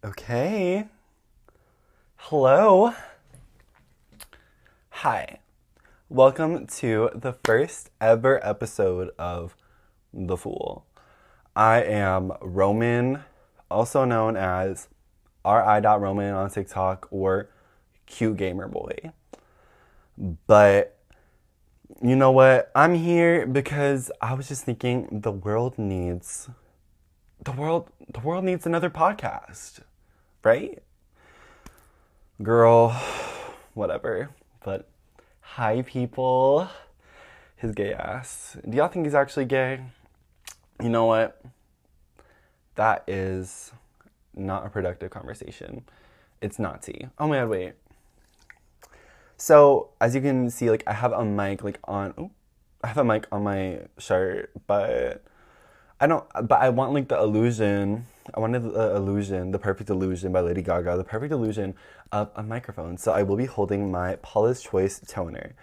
Okay. Hello. Hi. Welcome to the first ever episode of The Fool. I am Roman, also known as ri.roman on TikTok or cute gamer boy. But you know what? I'm here because I was just thinking the world needs another podcast, right? Girl, whatever. But hi, people. His gay ass. Do y'all think he's actually gay? You know what? That is not a productive conversation. It's not tea. Oh my god, wait. So, as you can see, I have a mic, I have a mic on my shirt, but I want, the illusion. I wanted the illusion, the perfect illusion by Lady Gaga, the perfect illusion of a microphone. So I will be holding my Paula's Choice toner.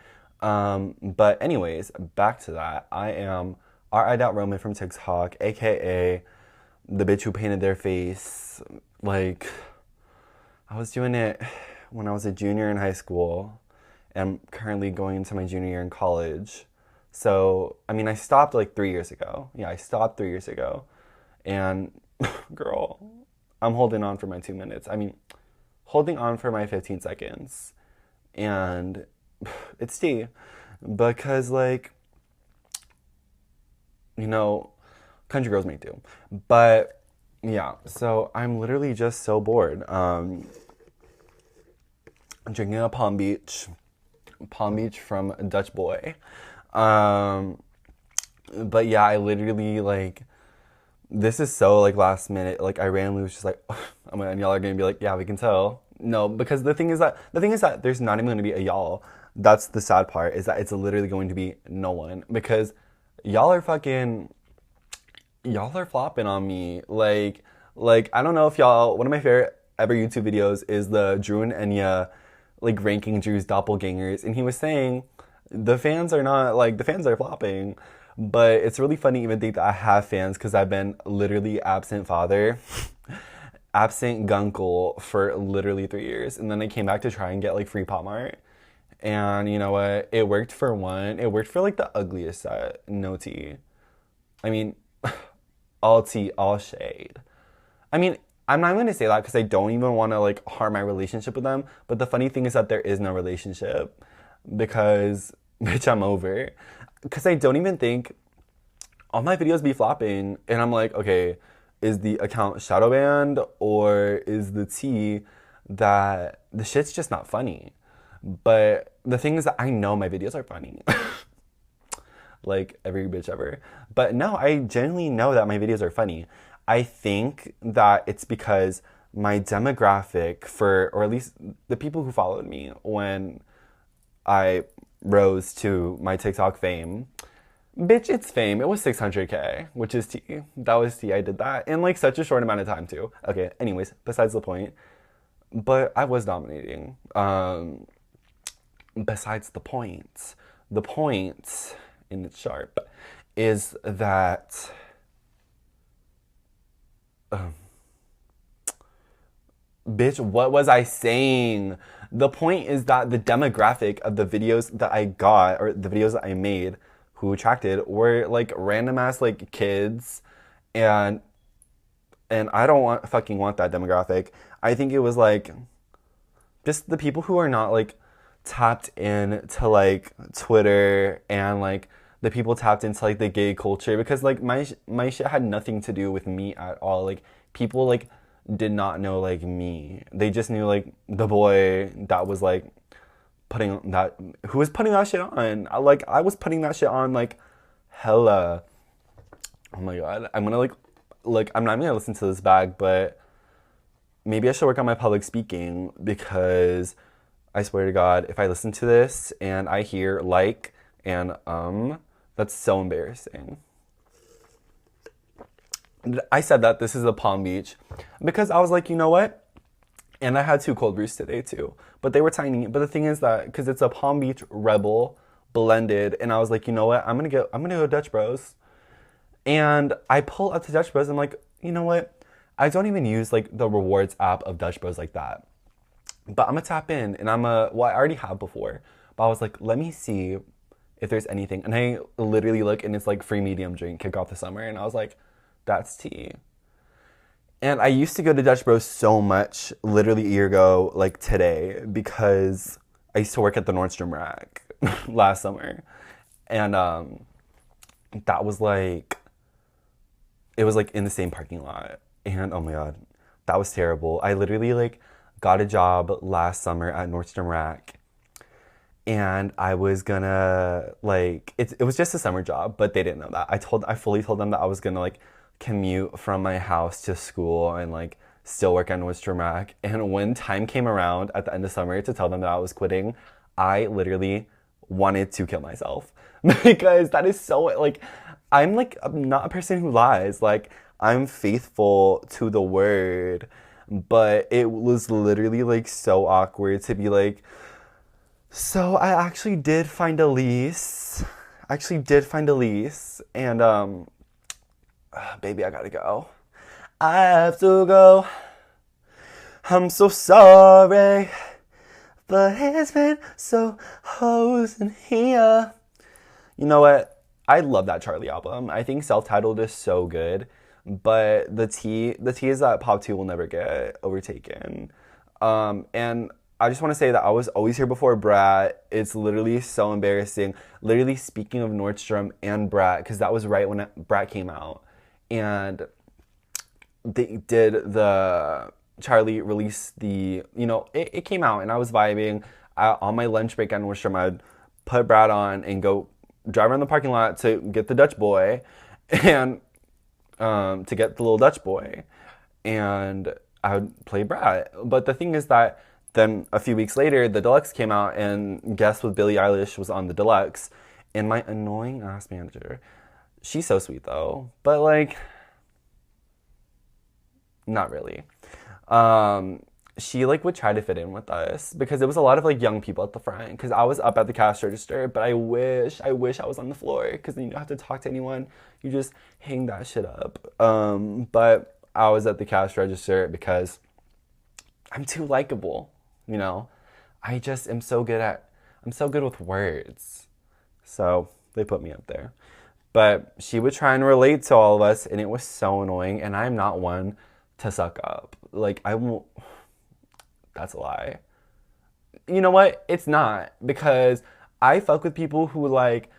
But anyways, back to that. I am ri.roman from TikTok, aka the bitch who painted their face. I was doing it when I was a junior in high school. And I'm currently going into my junior year in college. So, I stopped 3 years ago. Yeah, I stopped 3 years ago. And, girl, I'm holding on for my 2 minutes. Holding on for my 15 seconds. And it's tea. Because, country girls make do. But, yeah, so I'm literally just so bored. Drinking a Palm Beach from Dutch Boy. But yeah, I literally this is so last minute. I randomly was just oh my god, y'all are gonna be yeah, we can tell. No, because the thing is that there's not even gonna be a y'all. That's the sad part, is that it's literally going to be no one, because y'all are flopping on me. I don't know if y'all, one of my favorite ever YouTube videos is the Drew and Enya ranking Drew's doppelgangers, and he was saying the fans are flopping. But it's really funny to even think that I have fans, because I've been literally absent father, absent gunkle for literally 3 years, and then I came back to try and get free Pop Mart, and you know what? It worked for one. It worked for the ugliest set. No tea. All tea, all shade. I'm not going to say that because I don't even want to harm my relationship with them. But the funny thing is that there is no relationship, because, bitch, I'm over. Because I don't even think all my videos be flopping. And I'm okay, is the account shadow banned, or is the tea that the shit's just not funny? But the thing is that I know my videos are funny. Every bitch ever. But no, I genuinely know that my videos are funny. I think that it's because my demographic or at least the people who followed me when I rose to my TikTok fame, bitch, it's fame. It was 600K, which is tea. That was tea. I did that in such a short amount of time too. Okay, anyways, besides the point. But I was dominating. Besides the point. The point, and it's sharp, is that bitch, what was I saying? The point is that the demographic of the videos that I got, or the videos that I made, who attracted, were random ass kids, and I don't want that demographic. I think it was just the people who are not tapped in to Twitter, and the people tapped into the gay culture, because my shit had nothing to do with me at all. People did not know me. They just knew the boy that was who was putting that shit on. I was putting that shit on hella. Oh my god. I'm gonna I'm not gonna listen to this back, but maybe I should work on my public speaking, because I swear to God, if I listen to this and I hear and that's so embarrassing. I said that this is a Palm Beach because I was you know what? And I had 2 cold brews today too, but they were tiny. But the thing is that because it's a Palm Beach Rebel blended, and I was you know what? I'm gonna go Dutch Bros. And I pull up to Dutch Bros. I'm you know what? I don't even use like the rewards app of Dutch Bros like that. But I'm gonna tap in and well, I already have before. But I was like, let me see if there's anything. And I literally look and it's like free medium drink, kick off the summer. And I was like, that's tea. And I used to go to Dutch Bros so much, literally a year ago, like today, because I used to work at the Nordstrom Rack last summer. And that was like, it was like in the same parking lot. And oh my God, that was terrible. I literally like got a job last summer at Nordstrom Rack. And I was gonna like, it was just a summer job, but they didn't know that. I fully told them that I was gonna like commute from my house to school and like still work at Nordstrom Rack. And when time came around at the end of summer to tell them that I was quitting, I literally wanted to kill myself because that is so like, I'm not a person who lies. Like I'm faithful to the word, but it was literally like so awkward to be like, so I actually did find a lease. And baby, I gotta go. I have to go. I'm so sorry, but it's been so close in here. You know what? I love that Charli album. I think self-titled is so good, but the tea is that Pop 2 will never get overtaken. And I just want to say that I was always here before Brat. It's literally so embarrassing. Literally speaking of Nordstrom and Brat, because that was right when Brat came out. And they did Charli released it came out and I was vibing. On my lunch break at Nordstrom, I'd put Brat on and go drive around the parking lot to get the Dutch boy and to get the little Dutch boy. And I would play Brat. But the thing is that then a few weeks later, the Deluxe came out, and Guest with Billie Eilish was on the Deluxe. And my annoying ass manager, she's so sweet though, but like, not really. She like would try to fit in with us because there was a lot of like young people at the front. Because I was up at the cash register, but I wish I was on the floor because then you don't have to talk to anyone. You just hang that shit up. But I was at the cash register because I'm too likable. You know, I just am so good with words. So they put me up there. But she would try and relate to all of us, and it was so annoying. And I'm not one to suck up. Like, I won't. That's a lie. You know what? It's not. Because I fuck with people who, like,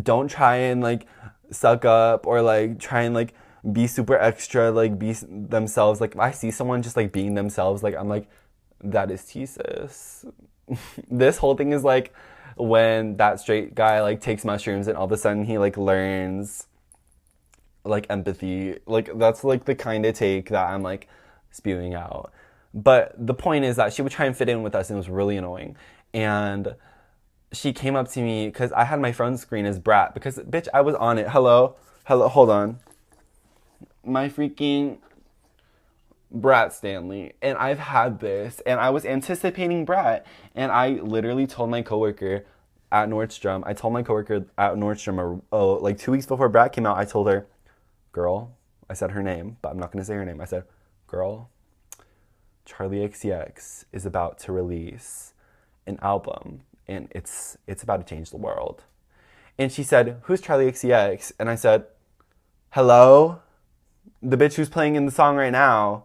don't try and, like, suck up or, like, try and, like, be super extra, like, be themselves. Like, if I see someone just, like, being themselves, like, I'm like, that is thesis. This whole thing is like when that straight guy like takes mushrooms and all of a sudden he like learns like empathy. Like that's like the kind of take that I'm like spewing out. But the point is that she would try and fit in with us and it was really annoying. And she came up to me because I had my phone screen as Brat because bitch I was on it. Hello, hold on. My freaking Brat Stanley, and I've had this, and I was anticipating Brat, and I literally told my coworker at Nordstrom, like 2 weeks before Brat came out, I told her, girl, I said her name, but I'm not going to say her name. I said, girl, Charli XCX is about to release an album, and it's about to change the world. And she said, who's Charli XCX? And I said, hello? The bitch who's playing in the song right now.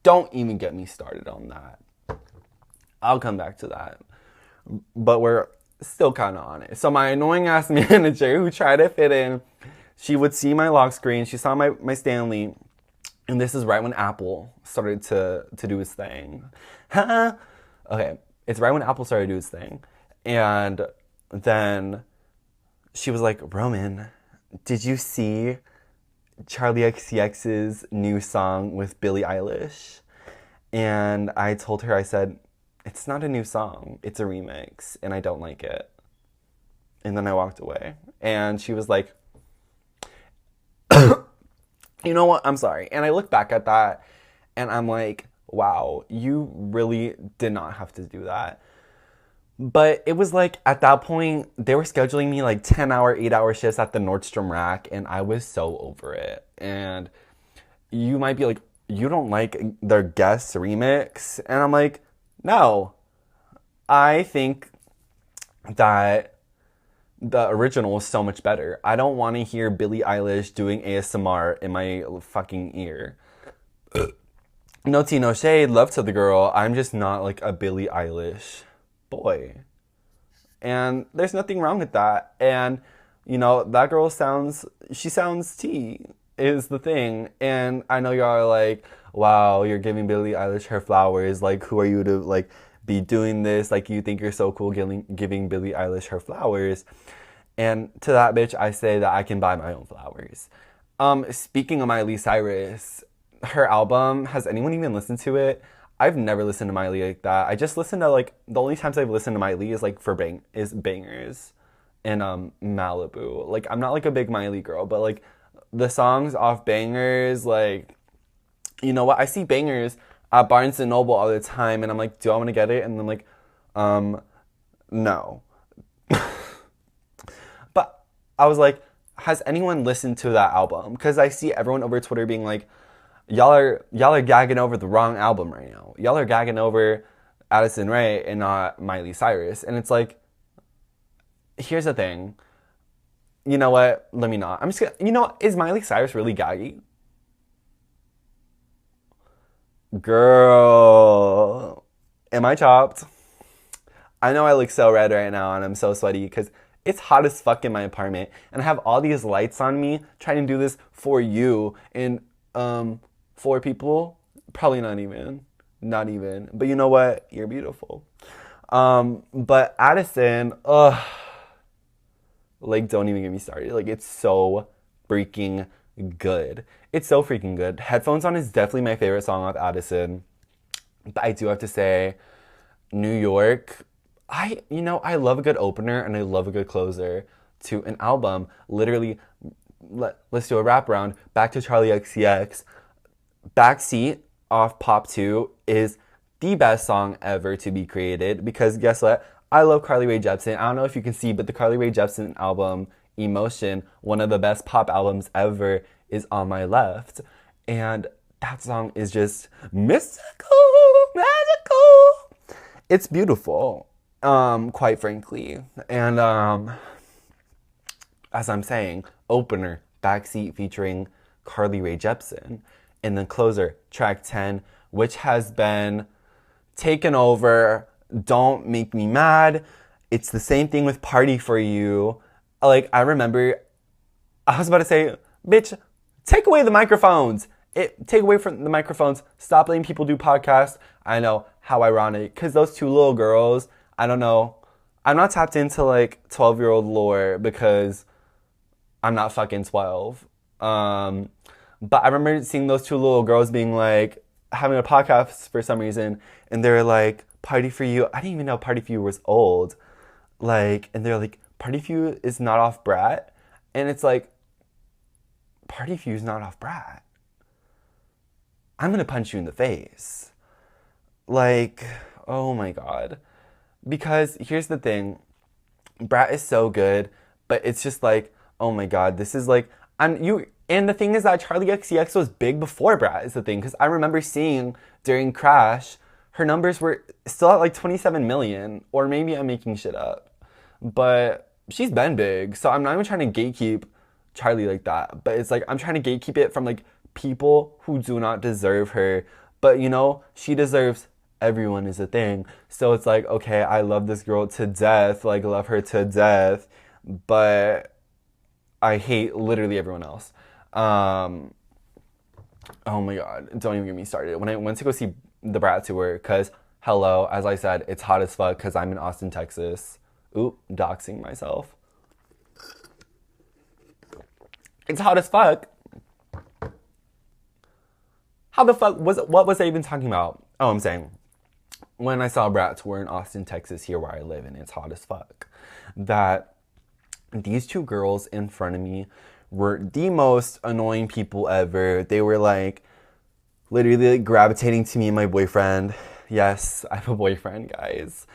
Don't even get me started on that. I'll come back to that. But we're still kind of on it. So my annoying ass manager who tried to fit in, she would see my lock screen. She saw my Stanley. And this is right when Apple started to do its thing. Okay. It's right when Apple started to do its thing. And then she was like, Roman, did you see Charli XCX's new song with Billie Eilish? And I told her, I said, it's not a new song, it's a remix, and I don't like it. And then I walked away. And she was like, you know what, I'm sorry. And I look back at that, and I'm like, wow, you really did not have to do that. But it was like at that point they were scheduling me like 10-hour, 8-hour shifts at the Nordstrom Rack, and I was so over it. And you might be like, you don't like their guest remix? And I'm like, no. I think that the original is so much better. I don't want to hear Billie Eilish doing ASMR in my fucking ear. No tea, no shade, love to the girl. I'm just not like a Billie Eilish boy. And there's nothing wrong with that. And, you know, that girl she sounds tea, is the thing. And I know y'all are like, wow, you're giving Billie Eilish her flowers. Like, who are you to, like, be doing this? Like, you think you're so cool giving Billie Eilish her flowers. And to that bitch, I say that I can buy my own flowers. Speaking of Miley Cyrus, her album, has anyone even listened to it? I've never listened to Miley like that. I just listen to, like, the only times I've listened to Miley is like is bangers and Malibu. Like, I'm not like a big Miley girl, but like the songs off bangers, like, you know what? I see bangers at Barnes and Noble all the time, and I'm like, do I want to get it? And I'm like, no. But I was like, has anyone listened to that album? Because I see everyone over Twitter being like, y'all are gagging over the wrong album right now. Y'all are gagging over Addison Rae and not Miley Cyrus. And it's like, here's the thing. You know what? Let me not. I'm just gonna, you know, is Miley Cyrus really gaggy? Girl, am I chopped? I know I look so red right now and I'm so sweaty because it's hot as fuck in my apartment. And I have all these lights on me trying to do this for you. And, 4 people, probably not even. But you know what? You're beautiful. But Addison, like, don't even get me started. Like, it's so freaking good. It's so freaking good. Headphones On is definitely my favorite song off Addison. But I do have to say, New York, I love a good opener and I love a good closer to an album. Literally, let's do a wraparound. Back to Charli XCX. Backseat off Pop 2 is the best song ever to be created because guess what? I love Carly Rae Jepsen. I don't know if you can see, but the Carly Rae Jepsen album, Emotion, one of the best pop albums ever, is on my left. And that song is just mystical, magical. It's beautiful, quite frankly. And as I'm saying, opener, Backseat featuring Carly Rae Jepsen. And then closer, track 10, which has been taken over. Don't Make Me Mad. It's the same thing with Party For You. Like, I remember, I was about to say, bitch, take away the microphones. Take away from the microphones. Stop letting people do podcasts. I know, how ironic. Because those 2 little girls, I don't know. I'm not tapped into, like, 12-year-old lore because I'm not fucking 12. But I remember seeing those 2 little girls being like, having a podcast for some reason, and they're like, Party For You. I didn't even know Party For You was old. Like, and they're like, Party For You is not off Brat. And it's like, Party For You is not off Brat. I'm gonna punch you in the face. Like, oh my God. Because here's the thing. Brat is so good, but it's just like, oh my God, this is like, and the thing is that Charli XCX was big before Brat is the thing. Because I remember seeing during Crash, her numbers were still at like 27 million. Or maybe I'm making shit up. But she's been big. So I'm not even trying to gatekeep Charli like that. But it's like, I'm trying to gatekeep it from like people who do not deserve her. But you know, she deserves everyone is the thing. So it's like, okay, I love this girl to death. Like, love her to death. But I hate literally everyone else. Oh my God, don't even get me started. When I went to go see the Brat tour, because, hello, as I said, it's hot as fuck because I'm in Austin, Texas. Oop, doxing myself. It's hot as fuck. How the fuck what was I even talking about? Oh, I'm saying, when I saw Brat tour in Austin, Texas, here where I live, and it's hot as fuck, that these 2 girls in front of me were the most annoying people ever. They were like literally like, gravitating to me and my boyfriend. Yes, I have a boyfriend, guys.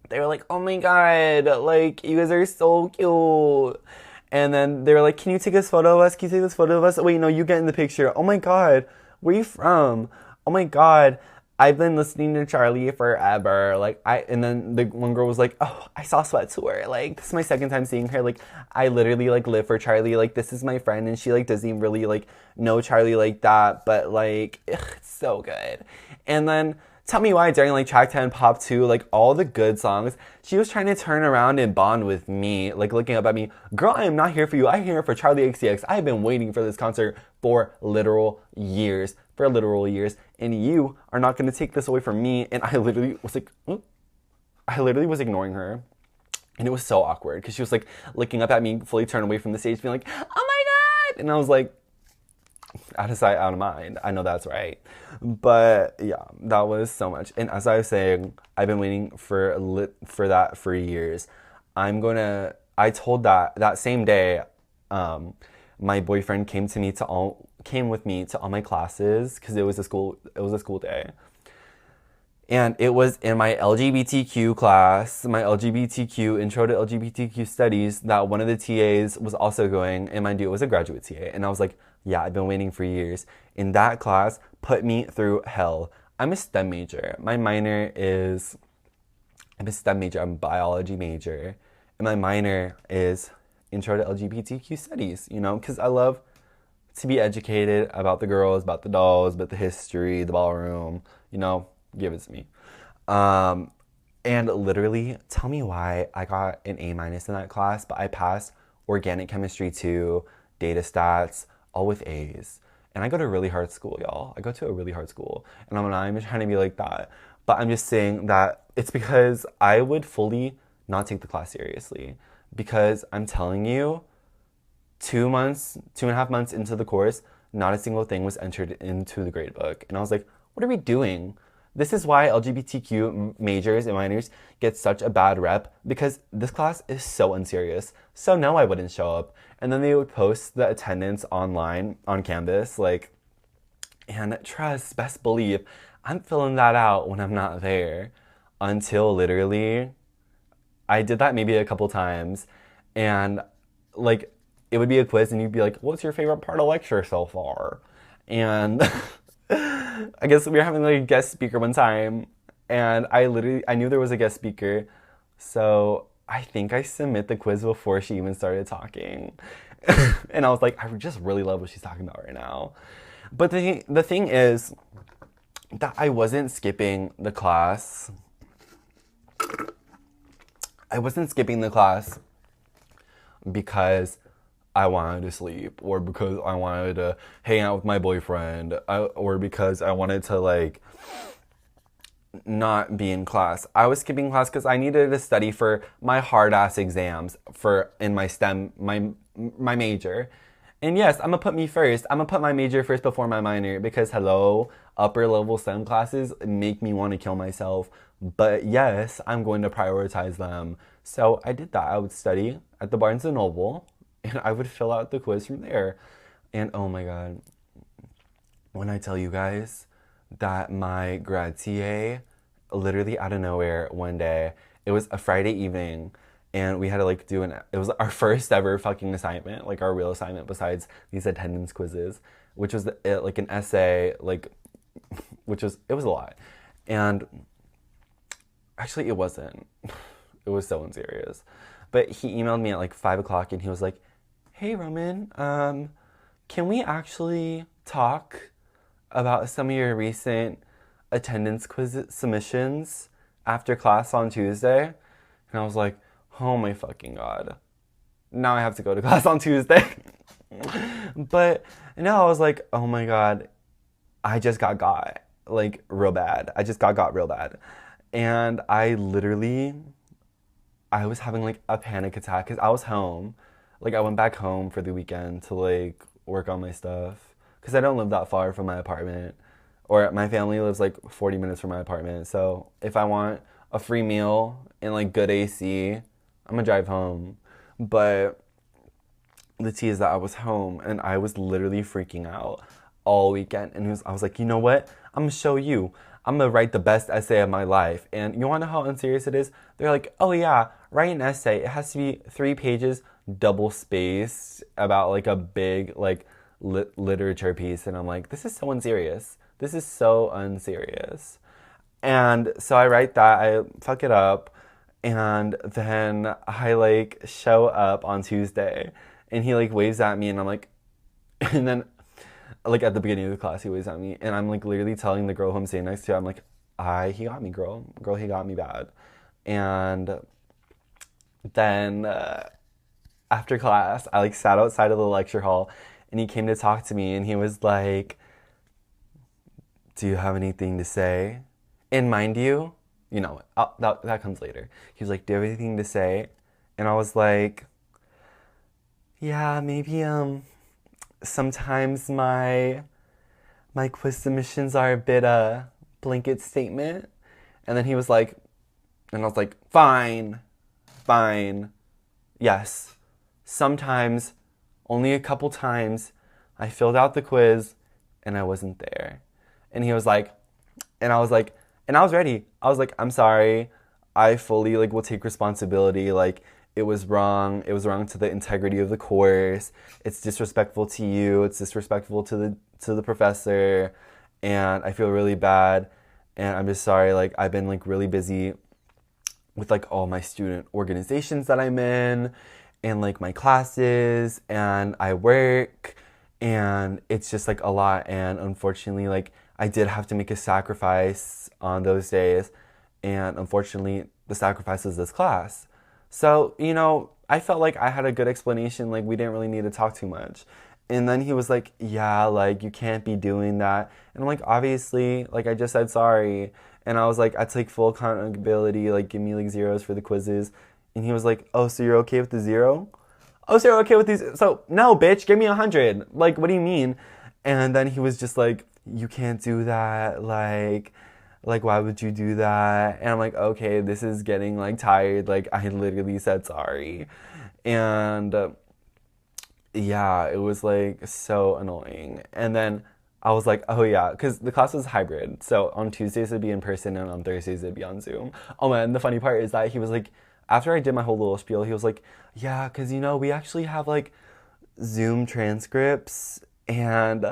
They were like, oh my god, like, you guys are so cute. And then they were like, can you take this photo of us? Can you take this photo of us? Wait, no, you get in the picture. Oh my god, where are you from? Oh my god, I've been listening to Charlie forever. Like, and then the one girl was like, oh, I saw Sweat Tour. Like, this is my second time seeing her. Like, I literally, like, live for Charlie. Like, this is my friend, and she, like, doesn't really, like, know Charlie like that. But, like, ugh, it's so good. And then Tell Me Why during like track 10, Pop 2, like all the good songs, she was trying to turn around and bond with me, like looking up at me. Girl, I am not here for you. I'm here for Charlie XCX. I have been waiting for this concert for literal years. And you are not going to take this away from me. And I literally was like, "Oop." I literally was ignoring her. And it was so awkward because she was like looking up at me, fully turned away from the stage, being like, oh my God. And I was like, out of sight, out of mind. I know that's right. But yeah, that was so much. And as I was saying, I've been waiting for that for years. I told that same day, my boyfriend came with me to all my classes because it was a school day. And it was in my LGBTQ class, my LGBTQ intro to LGBTQ studies, that one of the TAs was also going, and mind you, it was a graduate TA. And I was like, yeah, I've been waiting for years. In that class, put me through hell. I'm a STEM major. I'm a STEM major. I'm a biology major. And my minor is intro to LGBTQ studies, because I love to be educated about the girls, about the dolls, about the history, the ballroom, give it to me. And literally, Tell Me Why I got an A- in that class, but I passed organic chemistry 2, data stats, all with A's. And I go to a really hard school, y'all. I go to a really hard school. And I'm not even trying to be like that. But I'm just saying that it's because I would fully not take the class seriously. Because I'm telling you, 2.5 months into the course, not a single thing was entered into the gradebook. And I was like, what are we doing? This is why LGBTQ majors and minors get such a bad rep, because this class is so unserious. So no, I wouldn't show up. And then they would post the attendance online on Canvas, and trust, best believe, I'm filling that out when I'm not there. Until literally, I did that maybe a couple times, and it would be a quiz, and you'd be like, what's your favorite part of lecture so far? And I guess we were having a guest speaker one time, and I knew there was a guest speaker, so I think I submit the quiz before she even started talking. And I was like, I just really love what she's talking about right now. But the thing is that I wasn't skipping the class. Because I wanted to sleep, or because I wanted to hang out with my boyfriend, or because I wanted to not be in class. I was skipping class because I needed to study for my hard ass exams in my STEM, my major. And yes, I'm gonna put me first. I'm gonna put my major first before my minor, because hello, upper level STEM classes make me want to kill myself. But yes, I'm going to prioritize them. So I did that. I would study at the Barnes & Noble, and I would fill out the quiz from there. And oh my God, when I tell you guys that my grad TA, literally out of nowhere one day, it was a Friday evening, and we had to it was our first ever fucking assignment, our real assignment besides these attendance quizzes, which was an essay, it was a lot. And actually it wasn't. It was so unserious. But he emailed me at 5 o'clock, and he was like, hey Roman, can we actually talk about some of your recent attendance quiz submissions after class on Tuesday? And I was like, oh my fucking God. Now I have to go to class on Tuesday. But now I was like, oh my God, I just got real bad. I just got real bad. And I was having a panic attack because I was home. I went back home for the weekend to work on my stuff, because I don't live that far from my apartment, or my family lives 40 minutes from my apartment. So if I want a free meal and good AC, I'm gonna drive home. But the tea is that I was home, and I was literally freaking out all weekend. And I was like, you know what? I'm gonna show you. I'm gonna write the best essay of my life. And you wanna know how unserious it is? They're like, oh yeah, write an essay. It has to be 3 pages, double spaced, about like a big like literature piece. And I'm like, this is so unserious. This is so unserious. And so I write that, I fuck it up, and then I like show up on Tuesday, and he like waves at me, and I'm like, and then like at the beginning of the class he waves at me, and I'm like literally telling the girl who I'm sitting next to, I'm like, he got me, girl, he got me bad. And then after class, I like sat outside of the lecture hall, and he came to talk to me, and he was like, do you have anything to say? And mind you, that comes later. He was like, do you have anything to say? And I was like, yeah, maybe sometimes my quiz submissions are a bit blanket statement. And then he was like, and I was like, fine. Yes. Sometimes, only a couple times, I filled out the quiz and I wasn't there. And he was like, and I was like, and I was ready. I was like, I'm sorry. I fully like will take responsibility. Like, it was wrong. It was wrong to the integrity of the course. It's disrespectful to you. It's disrespectful to the professor. And I feel really bad. And I'm just sorry. Like, I've been like really busy with like all my student organizations that I'm in and like my classes, and I work, and it's just like a lot. And unfortunately, like, I did have to make a sacrifice on those days, and unfortunately the sacrifice was this class. So, I felt like I had a good explanation, like we didn't really need to talk too much. And then he was like, yeah, like you can't be doing that. And I'm like, obviously, like I just said sorry. And I was like, I take full accountability, like give me like zeros for the quizzes. And he was like, oh, so you're okay with the zero? Oh, so you're okay with these? So no, bitch, give me 100. Like, what do you mean? And then he was just like, you can't do that. Like why would you do that? And I'm like, okay, this is getting like tired. Like, I literally said sorry. And yeah, it was like so annoying. And then I was like, oh yeah, because the class was hybrid. So on Tuesdays it'd be in person, and on Thursdays it'd be on Zoom. Oh man, the funny part is that he was like, after I did my whole little spiel, he was like, yeah, because we actually have like Zoom transcripts, and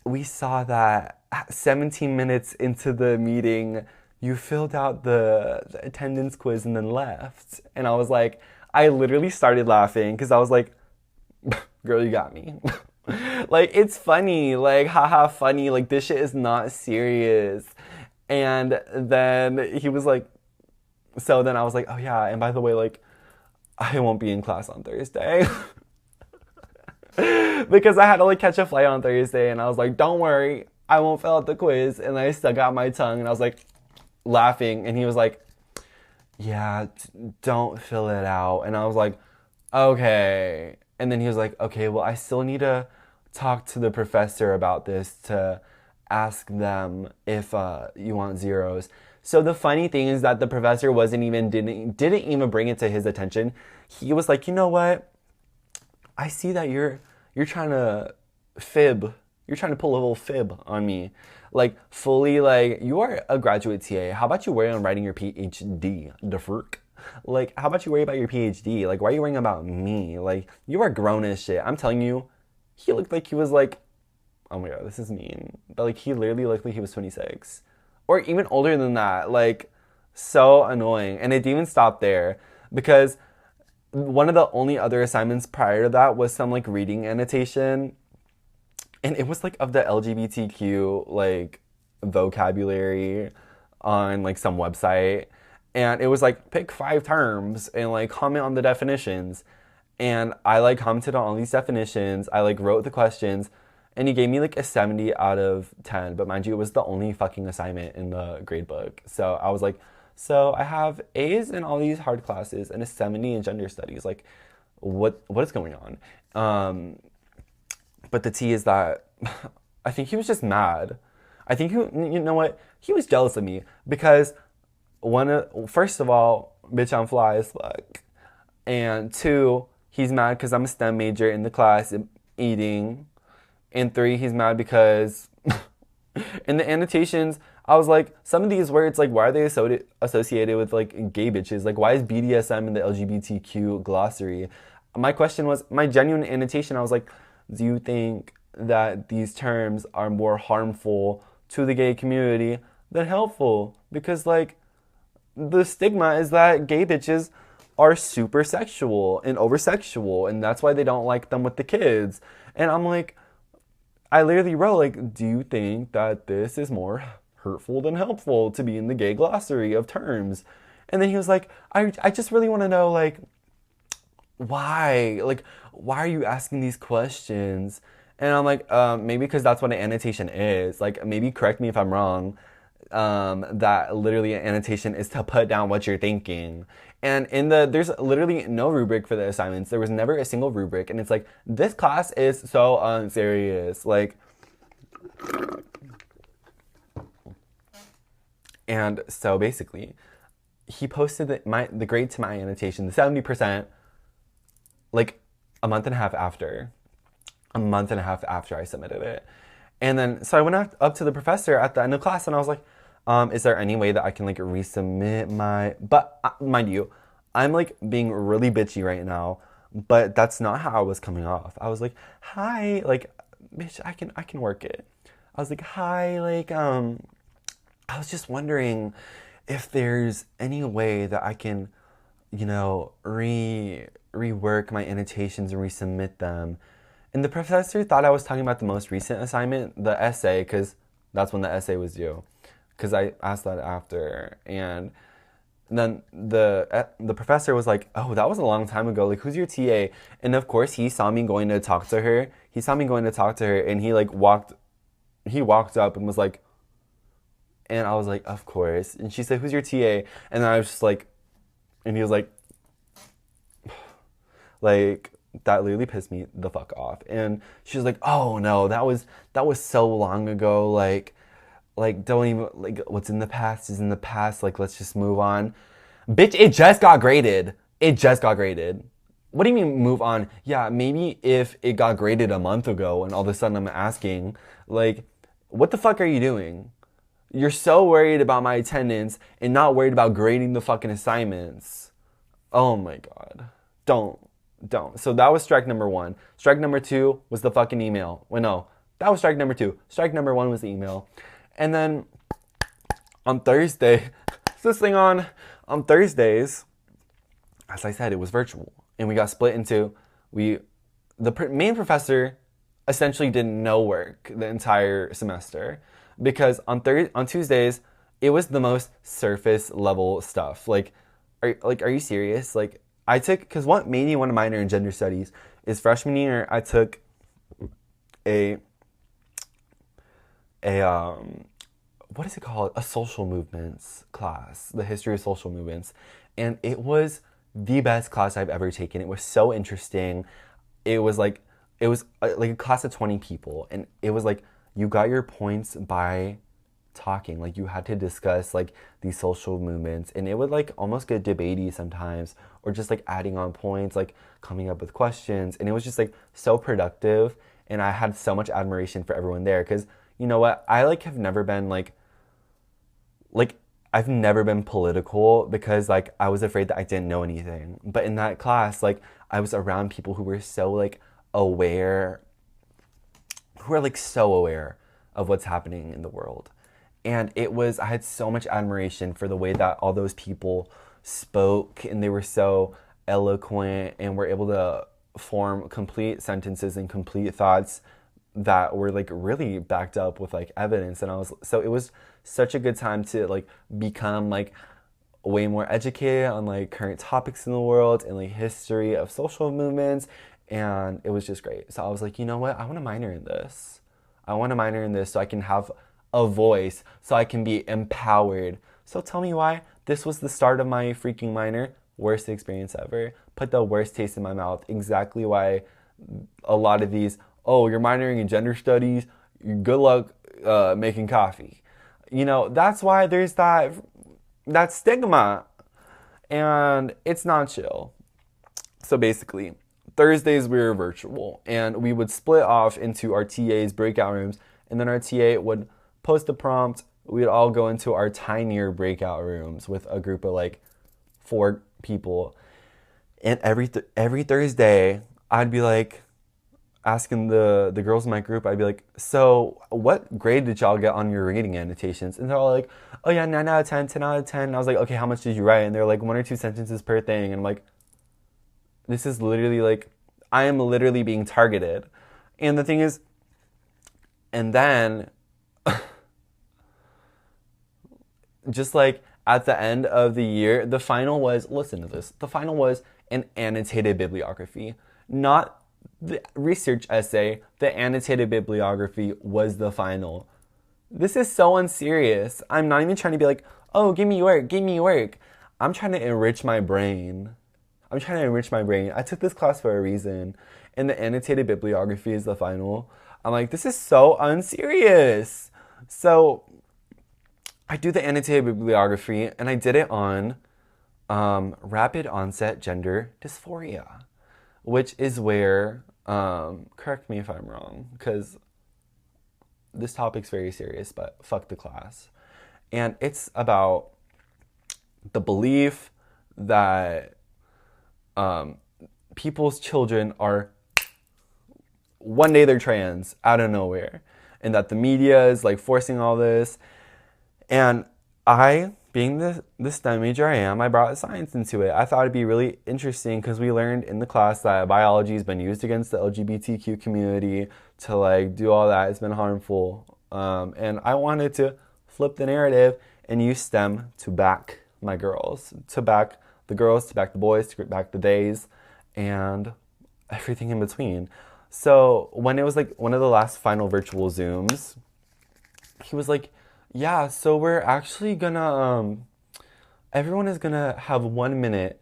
we saw that 17 minutes into the meeting, you filled out the attendance quiz and then left. And I was like, I literally started laughing because I was like, girl, you got me. Like, it's funny. Like, haha, funny. Like, this shit is not serious. And then he was like, so then I was like, oh yeah, and by the way, like, I won't be in class on Thursday. Because I had to like catch a flight on Thursday, and I was like, don't worry, I won't fill out the quiz. And I stuck out my tongue, and I was like laughing, and he was like, yeah, don't fill it out. And I was like, okay. And then he was like, okay, well, I still need to talk to the professor about this to ask them if you want zeros. So the funny thing is that the professor didn't even bring it to his attention. He was like, you know what? I see that you're trying to fib. You're trying to pull a little fib on me. Like, fully, like, you are a graduate TA. How about you worry on writing your PhD, the frick? Like, how about you worry about your PhD? Like, why are you worrying about me? Like, you are grown as shit. I'm telling you, he looked like he was like, oh my god, this is mean. But, like, he literally looked like he was 26. Or even older than that. Like, so annoying. And it didn't even stop there. Because one of the only other assignments prior to that was some like reading annotation, and it was like of the LGBTQ like vocabulary on like some website, and it was like pick 5 terms and like comment on the definitions. And I like commented on all these definitions, I like wrote the questions, and he gave me like a 70 out of 10. But mind you, it was the only fucking assignment in the grade book. So I was like, so I have A's in all these hard classes and a 70 in gender studies. Like, what is going on? But the tea is that I think he was just mad. I think you know what? He was jealous of me because first of all, bitch, I'm fly as fuck. And 2, he's mad because I'm a STEM major in the class eating. And 3, he's mad because in the annotations, I was like, some of these words, like, why are they associated with, like, gay bitches? Like, why is BDSM in the LGBTQ glossary? My question was, my genuine annotation, I was like, do you think that these terms are more harmful to the gay community than helpful? Because, like, the stigma is that gay bitches are super sexual and over sexual, and that's why they don't like them with the kids. And I'm like, I literally wrote, like, do you think that this is more hurtful than helpful to be in the gay glossary of terms? And then he was like, I just really want to know, like, why? Like, why are you asking these questions? And I'm like, maybe because that's what an annotation is. Like, maybe correct me if I'm wrong. That literally an annotation is to put down what you're thinking. And there's literally no rubric for the assignments. There was never a single rubric. And it's like, this class is so unserious. Like, and so basically, he posted the grade to my annotation, the 70%, like a month and a half after. A month and a half after I submitted it. And then, so I went up to the professor at the end of class and I was like, is there any way that I can like resubmit my, but mind you, I'm like being really bitchy right now, but that's not how I was coming off. I was like, hi, like, bitch, I can work it. I was like, hi, like, I was just wondering if there's any way that I can, you know, rework my annotations and resubmit them. And the professor thought I was talking about the most recent assignment, the essay, because that's when the essay was due. Because I asked that after. And then the professor was like, oh, that was a long time ago. Like, who's your TA? And of course, he saw me going to talk to her. And he like walked up and was like, and I was like, of course. And she said, who's your TA? And I was just like, and he was like, that literally pissed me the fuck off. And she was like, oh no, that was so long ago. Like don't even, like, what's in the past is in the past. Like, let's just move on. Bitch, it just got graded. What do you mean move on? Yeah, maybe if it got graded a month ago and all of a sudden I'm asking, like, what the fuck are you doing? You're so worried about my attendance and not worried about grading the fucking assignments. Oh my God. Don't. So that was strike number 1. Strike number 2 was the fucking email. Well, no, that was strike number 2. Strike number 1 was the email. And then on Thursday, on Thursdays, as I said, it was virtual. And we got split into, the main professor essentially did no work the entire semester. Because on Tuesdays, it was the most surface level stuff. Like, are you serious? Like, I took, because what made me want to minor in gender studies is freshman year, I took a what is it called? A social movements class, the history of social movements. And it was the best class I've ever taken. It was so interesting. It was like a class of 20 people. And it was like, you got your points by talking. Like, you had to discuss like these social movements, and it would like almost get debatey sometimes, or just like adding on points, like coming up with questions. And it was just like so productive, and I had so much admiration for everyone there. Because you know what, I like have never been like I've never been political, because like I was afraid that I didn't know anything. But in that class, like, I was around people who were so like aware, who are like so aware of what's happening in the world. And I had so much admiration for the way that all those people spoke, and they were so eloquent and were able to form complete sentences and complete thoughts that were like really backed up with like evidence. And it was such a good time to like become like way more educated on like current topics in the world and like history of social movements. And it was just great. So I was like, you know what? I want to minor in this. So I can have a voice, so I can be empowered. So tell me why this was the start of my freaking minor. Worst experience ever. Put the worst taste in my mouth. Exactly why a lot of these, oh, you're minoring in gender studies, good luck making coffee. You know, that's why there's that stigma. And it's not chill. So basically, Thursdays we were virtual, and we would split off into our TA's breakout rooms, and then our TA would post a prompt, we'd all go into our tinier breakout rooms with a group of like 4 people. And every Thursday, I'd be like asking the girls in my group, I'd be like, so what grade did y'all get on your reading annotations? And they're all like, oh yeah, 9 out of 10, 10 out of 10. And I was like, okay, how much did you write? And they're like 1 or 2 sentences per thing. And I'm like, this is literally like, I am literally being targeted. And the thing is, and then just like at the end of the year, the final was, listen to this, the final was an annotated bibliography, not the research essay. The annotated bibliography was the final. This is so unserious. I'm not even trying to be like, oh, give me work, give me work. I'm trying to enrich my brain. I took this class for a reason, and the annotated bibliography is the final. I'm like, this is so unserious. So I do the annotated bibliography, and I did it on rapid onset gender dysphoria, which is where, correct me if I'm wrong, because this topic's very serious, but fuck the class. And it's about the belief that people's children are, one day they're trans out of nowhere, and that the media is like forcing all this. And I, being the STEM major I am, I brought science into it. I thought it'd be really interesting because we learned in the class that biology has been used against the LGBTQ community to like do all that. It's been harmful. And I wanted to flip the narrative and use STEM to back my girls, to back the girls, to back the boys, to back the days, and everything in between. So when it was like one of the last final virtual Zooms, he was like, yeah, so we're actually gonna, everyone is gonna have 1 minute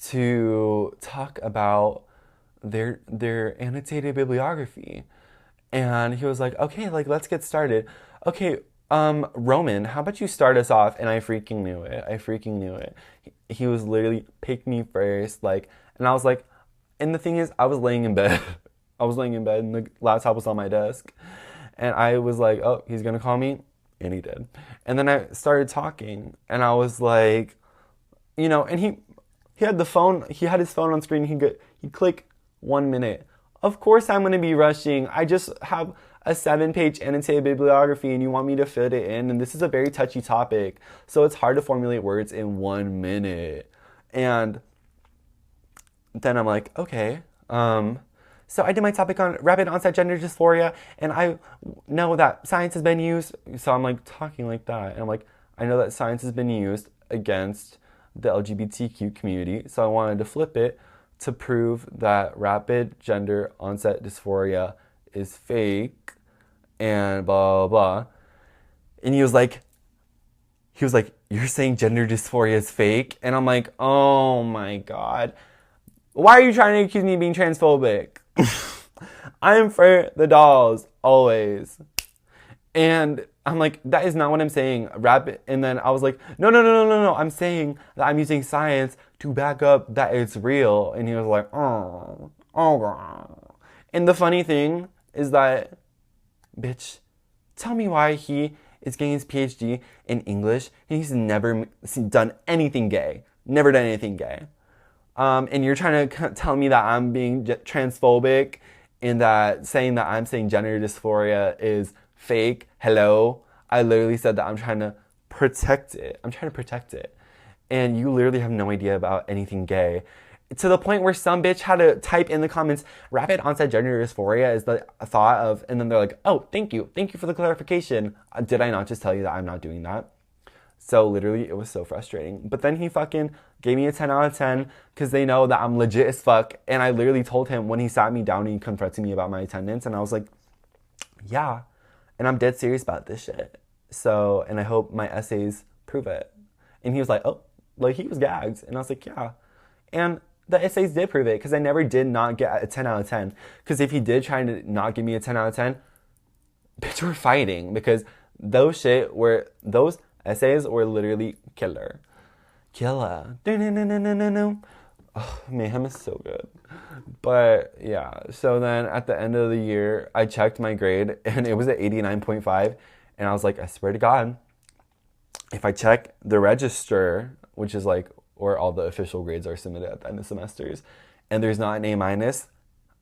to talk about their annotated bibliography. And he was like, okay, like, let's get started. Okay, Roman, how about you start us off? And I freaking knew it. He was literally, pick me first, like, and I was like, and the thing is, I was laying in bed. And the laptop was on my desk. And I was like, oh, he's gonna call me? And he did. And then I started talking, and I was like, you know, and he had his phone on screen. He'd click 1 minute. Of course I'm gonna be rushing. I just have a 7-page annotated bibliography, and you want me to fit it in, and this is a very touchy topic, so it's hard to formulate words in 1 minute. And then I'm like, okay, so I did my topic on rapid onset gender dysphoria, and I know that science has been used, so I'm like talking like that, and I'm like, I know that science has been used against the LGBTQ community, so I wanted to flip it to prove that rapid gender onset dysphoria is fake, and blah, blah, blah. And he was like, you're saying gender dysphoria is fake? And I'm like, oh my God. Why are you trying to accuse me of being transphobic? I'm for the dolls, always. And I'm like, that is not what I'm saying. And then I was like, no. I'm saying that I'm using science to back up that it's real. And he was like, oh. And the funny thing is that, bitch, tell me why he is getting his PhD in English and he's never done anything gay. Never done anything gay. And you're trying to tell me that I'm being transphobic and that saying that I'm saying gender dysphoria is fake. Hello? I literally said that I'm trying to protect it. And you literally have no idea about anything gay. To the point where some bitch had to type in the comments, rapid onset gender dysphoria is the thought of, and then they're like, oh, thank you for the clarification. Did I not just tell you that I'm not doing that? So literally, it was so frustrating. But then he fucking gave me a 10 out of 10 because they know that I'm legit as fuck. And I literally told him when he sat me down and he confronted me about my attendance. And I was like, yeah. And I'm dead serious about this shit. So, and I hope my essays prove it. And he was like, oh, like he was gagged. And I was like, yeah. And the essays did prove it because I never did not get a 10 out of 10. Because if he did try to not give me a 10 out of 10, bitch, we're fighting. Because those essays were literally killer. Oh, mayhem is so good. But yeah, so then at the end of the year, I checked my grade and it was at 89.5. And I was like, I swear to God, if I check the register, which is like where all the official grades are submitted at the end of semesters, and there's not an A minus,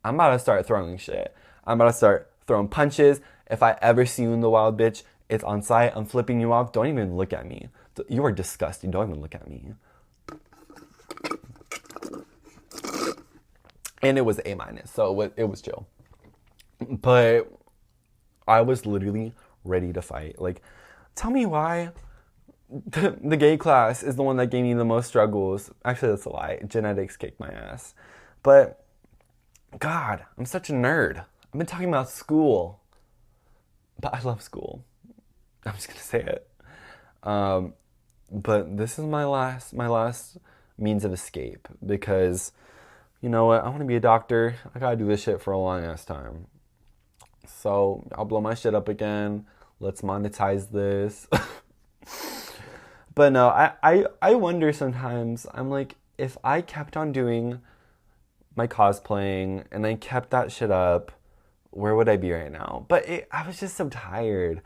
I'm about to start throwing shit. I'm about to start throwing punches. If I ever see you in the wild, bitch, it's on site. I'm flipping you off. Don't even look at me. You are disgusting. Don't even look at me. And it was A minus, so it was chill. But I was literally ready to fight. Like, tell me why the gay class is the one that gave me the most struggles. Actually, that's a lie. Genetics kicked my ass. But, God, I'm such a nerd. I've been talking about school. But I love school. I'm just going to say it. But this is my last means of escape. Because, you know what? I want to be a doctor. I got to do this shit for a long ass time. So, I'll blow my shit up again. Let's monetize this. But no, I wonder sometimes, I'm like, if I kept on doing my cosplaying and I kept that shit up, where would I be right now? But I was just so tired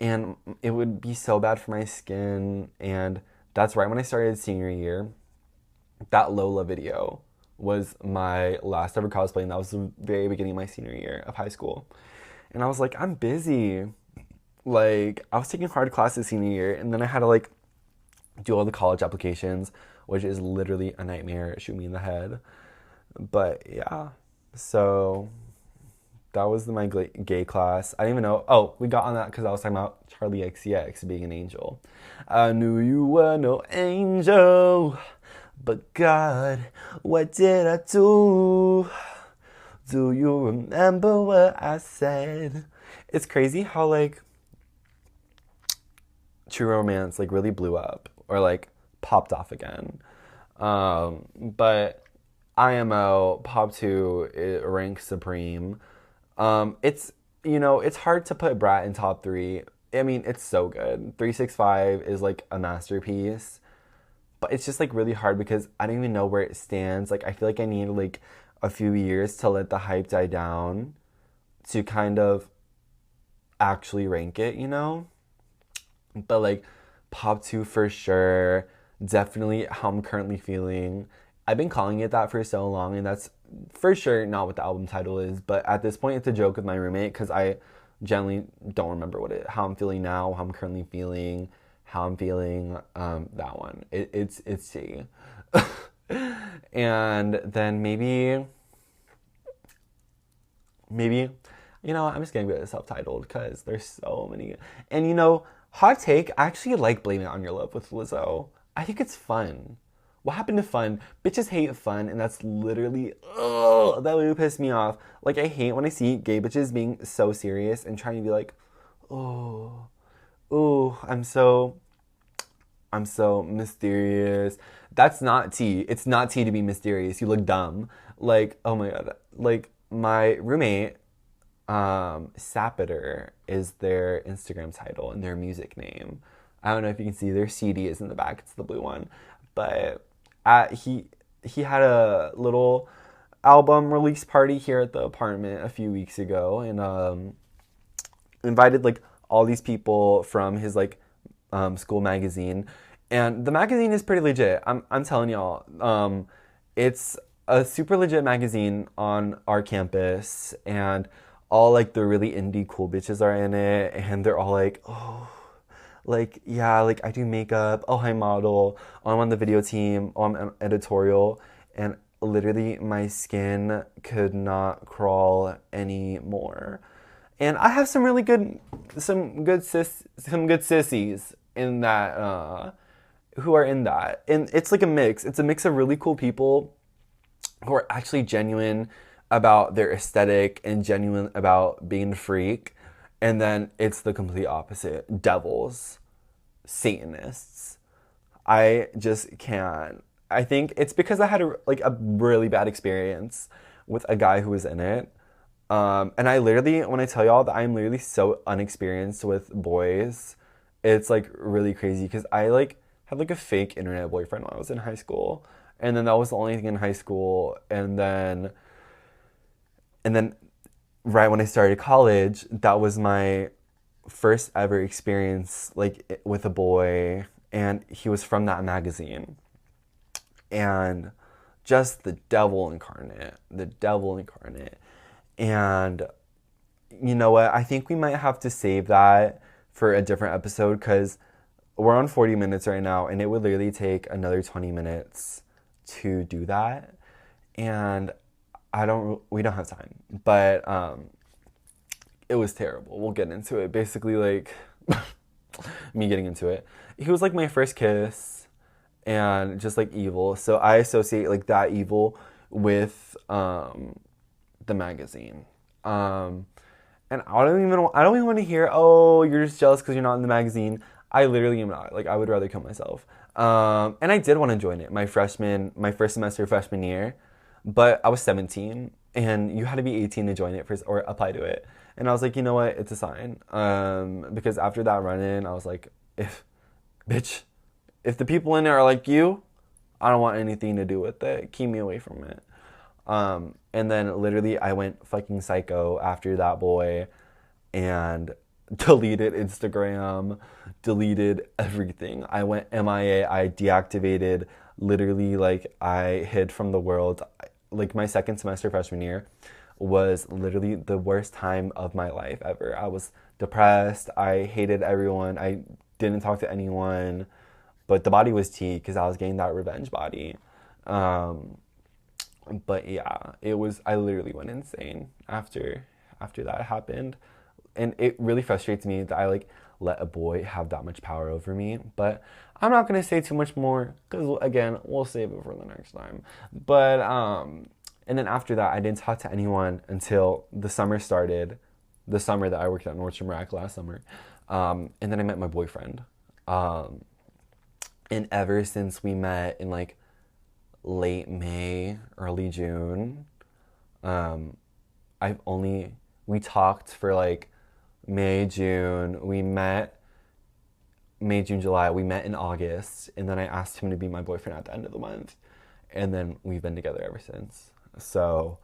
and it would be so bad for my skin. And that's right when I started senior year. That Lola video was my last ever cosplay, and that was the very beginning of my senior year of high school. And I was like, I'm busy. Like, I was taking hard classes senior year, and then I had to like do all the college applications, which is literally a nightmare. Shoot me in the head. But yeah, so that was my gay class. I didn't even know. Oh, we got on that because I was talking about Charli XCX being an angel. I knew you were no angel, but God, what did I do? Do you remember what I said? It's crazy how like True Romance like really blew up or like popped off again. But IMO Pop 2 it ranks supreme. It's it's hard to put Brat in top 3. I mean, it's so good. 365 is like a masterpiece. But it's just like really hard because I don't even know where it stands. Like I feel like I need like a few years to let the hype die down to kind of actually rank it, you know? But like Pop 2 for sure. Definitely how I'm currently feeling. I've been calling it that for so long, and that's for sure not what the album title is. But at this point, it's a joke with my roommate because I generally don't remember how I'm feeling now, how I'm currently feeling, how I'm feeling. That one, it's C. And then maybe, I'm just gonna go to self-titled because there's so many. And hot take, I actually like Blame It On Your Love with Lizzo. I think it's fun. What happened to fun? Bitches hate fun, and that's literally, that really pissed me off. Like, I hate when I see gay bitches being so serious and trying to be like, I'm so mysterious. That's not tea. It's not tea to be mysterious. You look dumb. Like, oh my God. Like, my roommate, Sapiter is their Instagram title and their music name. I don't know if you can see their CD is in the back. It's the blue one. But he had a little album release party here at the apartment a few weeks ago, and invited like all these people from his like school magazine, and the magazine is pretty legit. I'm telling y'all, it's a super legit magazine on our campus, and all like the really indie cool bitches are in it, and they're all like, like, yeah, like I do makeup, I model, I'm on the video team, I'm on editorial, and literally my skin could not crawl anymore. And I have some good sissies in that, who are in that. And it's like a mix. It's a mix of really cool people who are actually genuine about their aesthetic and genuine about being a freak. And then it's the complete opposite. Devils. Satanists. I just can't. I think it's because I had a really bad experience with a guy who was in it. And I literally, when I tell y'all that I'm literally so unexperienced with boys, it's like really crazy because I like had like a fake internet boyfriend when I was in high school. And then that was the only thing in high school. And then right when I started college, that was my first ever experience like with a boy, and he was from that magazine, and just the devil incarnate, and you know what, I think we might have to save that for a different episode, because we're on 40 minutes right now, and it would literally take another 20 minutes to do that, and we don't have time, but it was terrible. We'll get into it. Basically, like, me getting into it. He was like my first kiss, and just like evil. So I associate like that evil with the magazine. And I don't even want to hear, oh, you're just jealous because you're not in the magazine. I literally am not. Like, I would rather kill myself. And I did want to join it my first semester freshman year, but I was 17, and you had to be 18 to join it or apply to it. And I was like, you know what? It's a sign. Because after that run-in, I was like, if the people in there are like you, I don't want anything to do with it. Keep me away from it. And then literally I went fucking psycho after that boy, and deleted Instagram, deleted everything. I went MIA, I deactivated, literally, like, I hid from the world. Like, my second semester freshman year was literally the worst time of my life ever. I was depressed, I hated everyone, I didn't talk to anyone, but the body was tea, because I was getting that revenge body. But yeah, I literally went insane after that happened. And it really frustrates me that I like let a boy have that much power over me. But I'm not gonna say too much more, because again, we'll save it for the next time. But and then after that, I didn't talk to anyone until the summer started, the summer that I worked at Nordstrom Rack last summer. And then I met my boyfriend. And ever since we met in like late May, early June, we talked for like May, June, July, we met in August, and then I asked him to be my boyfriend at the end of the month, and then we've been together ever since. So,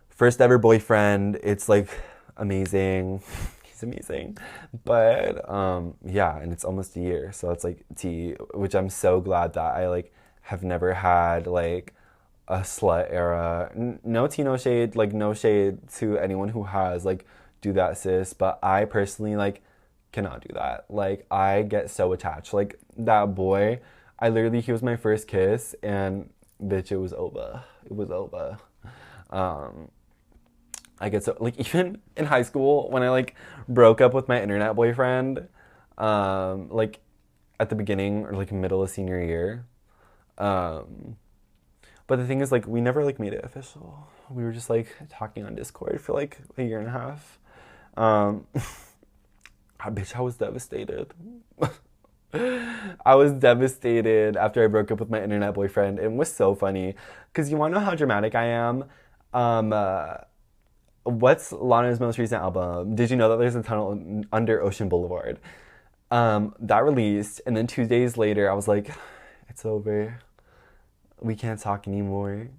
first ever boyfriend, it's like amazing, he's amazing, but yeah, and it's almost a year, so it's like tea, which I'm so glad that I like have never had like a slut era. No tea, no shade, like no shade to anyone who has, like, do that, sis, but I personally like cannot do that. Like, I get so attached. Like, that boy, he was my first kiss, and bitch, it was over. I get so, like, even in high school when I like broke up with my internet boyfriend, like at the beginning or like middle of senior year, but the thing is, like, we never like made it official. We were just like talking on Discord for like a year and a half. Bitch, I was devastated. I was devastated after I broke up with my internet boyfriend. It was so funny, because you want to know how dramatic I am? What's Lana's most recent album? Did you know that there's a tunnel under Ocean Boulevard? That released, and then 2 days later, I was like, it's over. We can't talk anymore.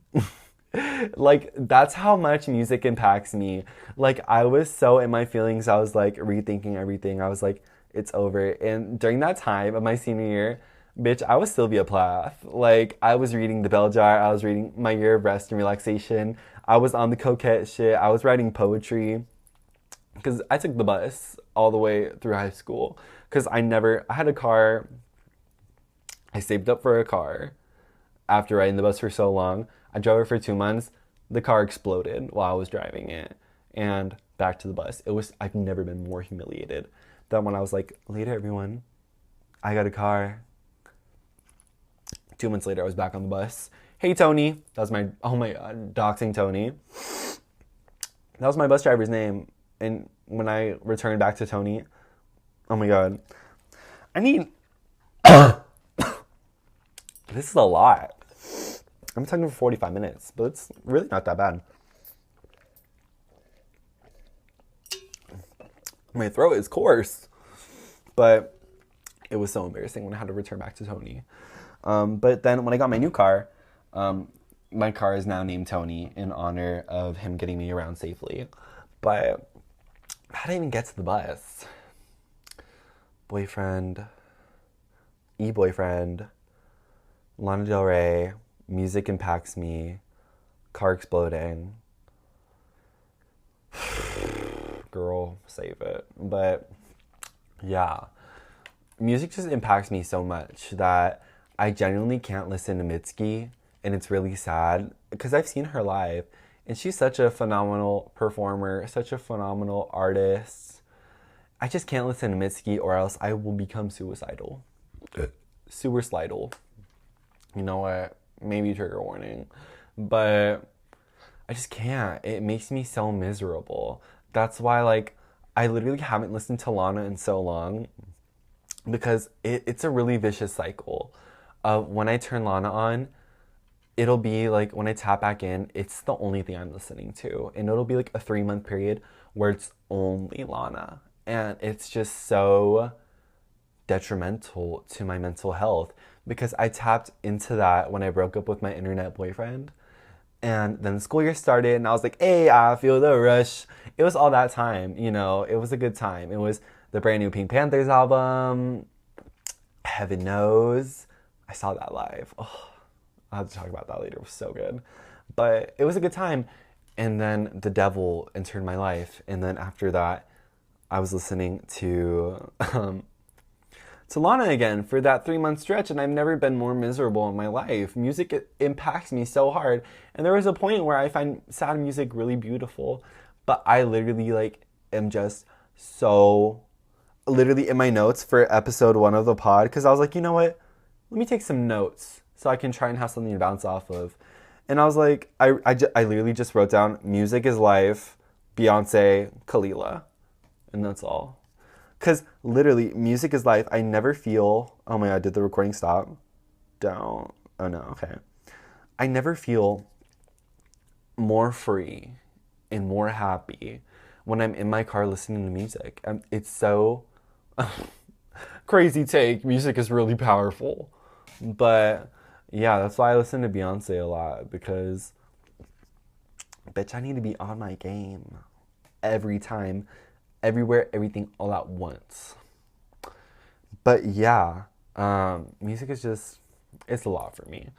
Like, that's how much music impacts me. Like, I was so in my feelings, I was like rethinking everything. I was like, it's over. And during that time of my senior year, bitch, I was Sylvia Plath. Like, I was reading The Bell Jar, I was reading My Year of Rest and Relaxation, I was on the coquette shit, I was writing poetry, because I took the bus all the way through high school, because I had a car. I saved up for a car after riding the bus for so long. I drove it for 2 months. The car exploded while I was driving it. And back to the bus. I've never been more humiliated than when I was like, later everyone, I got a car. 2 months later, I was back on the bus. Hey, Tony. That was oh my God, doxing Tony. That was my bus driver's name. And when I returned back to Tony, oh my God. This is a lot. I'm talking for 45 minutes, but it's really not that bad. My throat is coarse, but it was so embarrassing when I had to return back to Tony. But then when I got my new car, my car is now named Tony in honor of him getting me around safely. But how did I even get to the bus? boyfriend, e-boyfriend, Lana Del Rey, music impacts me, car exploding. Girl, save it. But yeah, music just impacts me so much that I genuinely can't listen to Mitski, and it's really sad because I've seen her live and she's such a phenomenal performer, such a phenomenal artist. I just can't listen to Mitski or else I will become suicidal. Suicidal. You know what? Maybe trigger warning. But I just can't. It makes me so miserable. That's why, like, I literally haven't listened to Lana in so long because it's a really vicious cycle. When I turn Lana on, it'll be like when I tap back in, it's the only thing I'm listening to. And it'll be like a 3-month period where it's only Lana. And it's just so detrimental to my mental health because I tapped into that when I broke up with my internet boyfriend. And then the school year started and I was like, hey, I feel the rush. It was all that time, you know, it was a good time. It was the brand new Pink Panthers album, Heaven Knows. I saw that live. Oh, I'll have to talk about that later. It was so good. But it was a good time. And then the devil entered my life. And then after that, I was listening to Lana again for that 3-month stretch, and I've never been more miserable in my life. Music impacts me so hard, and there was a point where I find sad music really beautiful, but I literally like am just so literally in my notes for episode 1 of the pod because I was like, you know what? Let me take some notes so I can try and have something to bounce off of. And I was like, I literally just wrote down music is life, Beyonce, Kalila, and that's all. Because literally, music is life. I never feel... Oh my god, did the recording stop? Don't. Oh no, okay. I never feel more free and more happy when I'm in my car listening to music. It's so... crazy take. Music is really powerful. But yeah, that's why I listen to Beyonce a lot. Because, bitch, I need to be on my game every time. Everywhere, everything, all at once. But yeah, music is just, it's a lot for me.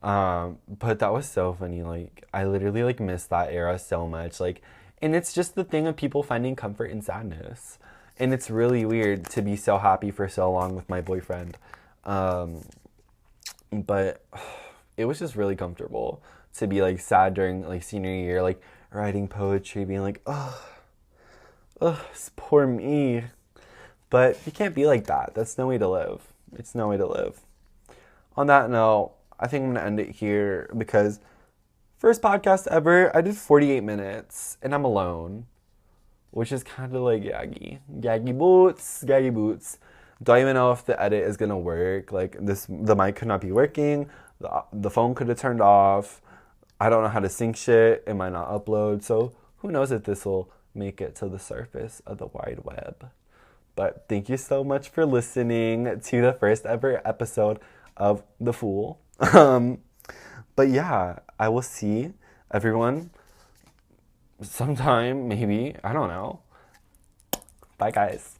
But that was so funny. Like, I literally like miss that era so much. Like, and it's just the thing of people finding comfort in sadness. And it's really weird to be so happy for so long with my boyfriend. But it was just really comfortable to be like sad during like senior year, like writing poetry, being like, oh, poor me. But you can't be like that. That's no way to live. It's no way to live. On that note, I think I'm going to end it here because first podcast ever, I did 48 minutes and I'm alone, which is kind of like yaggy. Yaggy boots, yaggy boots. Don't even know if the edit is going to work. Like the mic could not be working. The phone could have turned off. I don't know how to sync shit. It might not upload. So who knows if this will make it to the surface of the wide web. But thank you so much for listening to the first ever episode of The Fool. But yeah, I will see everyone sometime, maybe. I don't know. Bye, guys.